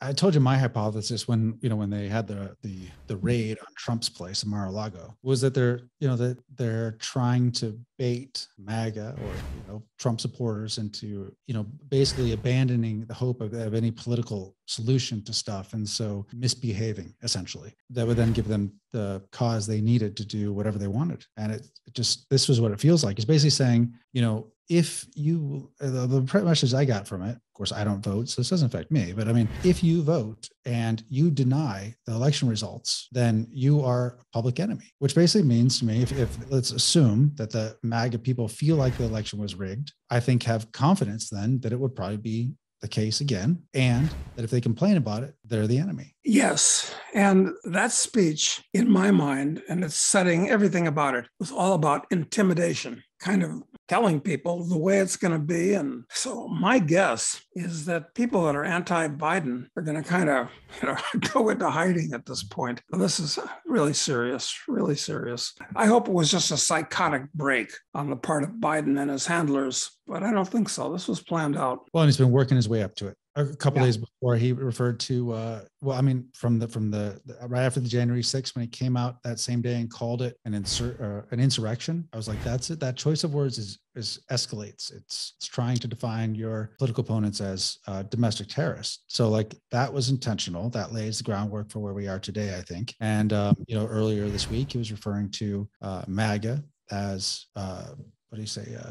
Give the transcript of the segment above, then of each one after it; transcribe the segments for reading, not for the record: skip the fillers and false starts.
I told you my hypothesis when, when they had the raid on Trump's place in Mar-a-Lago was that they're trying to bait MAGA or, Trump supporters into, basically abandoning the hope of any political solution to stuff. And so misbehaving essentially, that would then give them the cause they needed to do whatever they wanted. And this was what it feels like. It's basically saying, if you, the message I got from it, of course, I don't vote, so this doesn't affect me, but I mean, if you vote and you deny the election results, then you are a public enemy, which basically means to me, if let's assume that the MAGA people feel like the election was rigged, I think have confidence then that it would probably be the case again, and that if they complain about it, they're the enemy. Yes. And that speech, in my mind, and it's setting everything about it, was all about intimidation, kind of telling people the way it's going to be. And so my guess is that people that are anti-Biden are going to kind of go into hiding at this point. This is really serious, really serious. I hope it was just a psychotic break on the part of Biden and his handlers, but I don't think so. This was planned out. Well, and he's been working his way up to it. A couple days before, he referred to, from the right after the January 6th, when he came out that same day and called it an insurrection. I was like, that's it. That choice of words is escalates. It's trying to define your political opponents as domestic terrorists. So like that was intentional. That lays the groundwork for where we are today, I think. And earlier this week, he was referring to MAGA as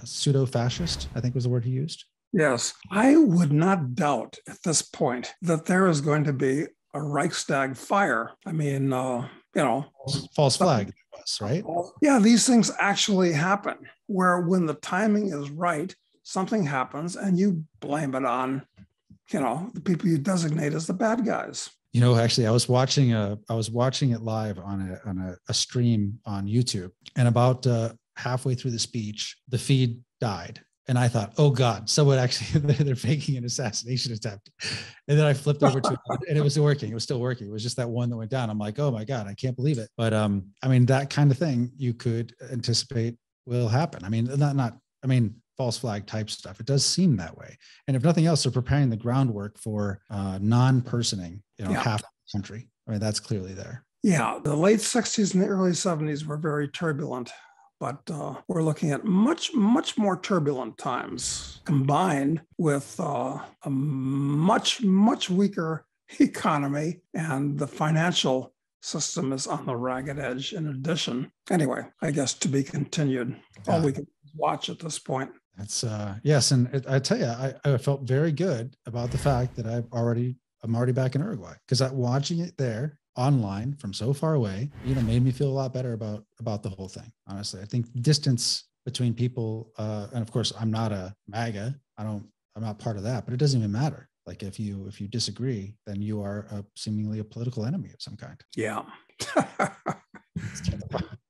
pseudo-fascist, I think was the word he used. Yes, I would not doubt at this point that there is going to be a Reichstag fire. I mean, false flag, right? Yeah, these things actually happen where when the timing is right, something happens and you blame it on, the people you designate as the bad guys. Actually, I was watching it live on a stream on YouTube, and about halfway through the speech, the feed died. And I thought, oh God, someone actually, they're faking an assassination attempt. And then I flipped over to it and it was working. It was still working. It was just that one that went down. I'm like, oh my God, I can't believe it. But that kind of thing you could anticipate will happen. I mean, false flag type stuff. It does seem that way. And if nothing else, they're preparing the groundwork for non-personing, half the country. I mean, that's clearly there. Yeah. The late 60s and the early 70s were very turbulent. But we're looking at much, much more turbulent times combined with a much, much weaker economy, and the financial system is on the ragged edge in addition. Anyway, I guess to be continued. All we can watch at this point. That's yes. And I tell you, I felt very good about the fact that I'm already back in Uruguay, because watching it there online from so far away, made me feel a lot better about the whole thing. Honestly, I think distance between people, and of course, I'm not a MAGA. I'm not part of that, but it doesn't even matter. Like if you disagree, then you are seemingly a political enemy of some kind. Yeah.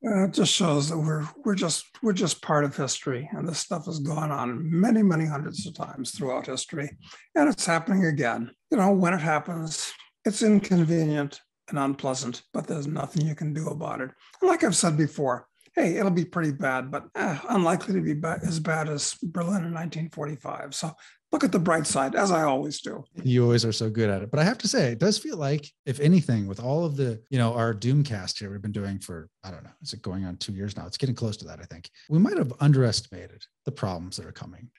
It just shows that we're just part of history, and this stuff has gone on many, many hundreds of times throughout history, and it's happening again. When it happens, it's inconvenient and unpleasant, but there's nothing you can do about it. And like I've said before, hey, it'll be pretty bad, but unlikely to be as bad as Berlin in 1945. So look at the bright side, as I always do. You always are so good at it. But I have to say, it does feel like, if anything, with all of the, our Doomcast here we've been doing for, I don't know, is it going on 2 years now? It's getting close to that, I think. We might have underestimated the problems that are coming.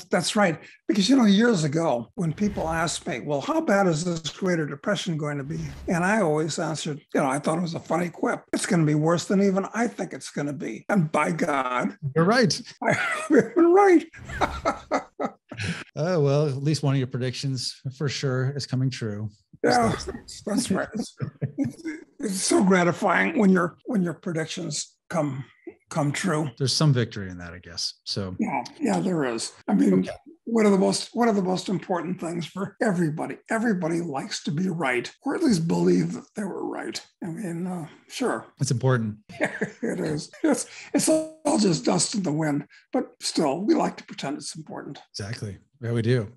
That's right. Because, years ago, when people asked me, well, how bad is this Greater Depression going to be? And I always answered, I thought it was a funny quip. It's going to be worse than even I think it's going to be. And by God, you're right. I've been right. Well, at least one of your predictions for sure is coming true. Yeah, that's right. It's so gratifying when your predictions come true. There's some victory in that, I guess. So yeah, there is. I mean, okay. One of the most important things for everybody. Everybody likes to be right, or at least believe that they were right. I mean, sure, it's important. It is. It's all just dust in the wind, but still, we like to pretend it's important. Exactly. Yeah, we do.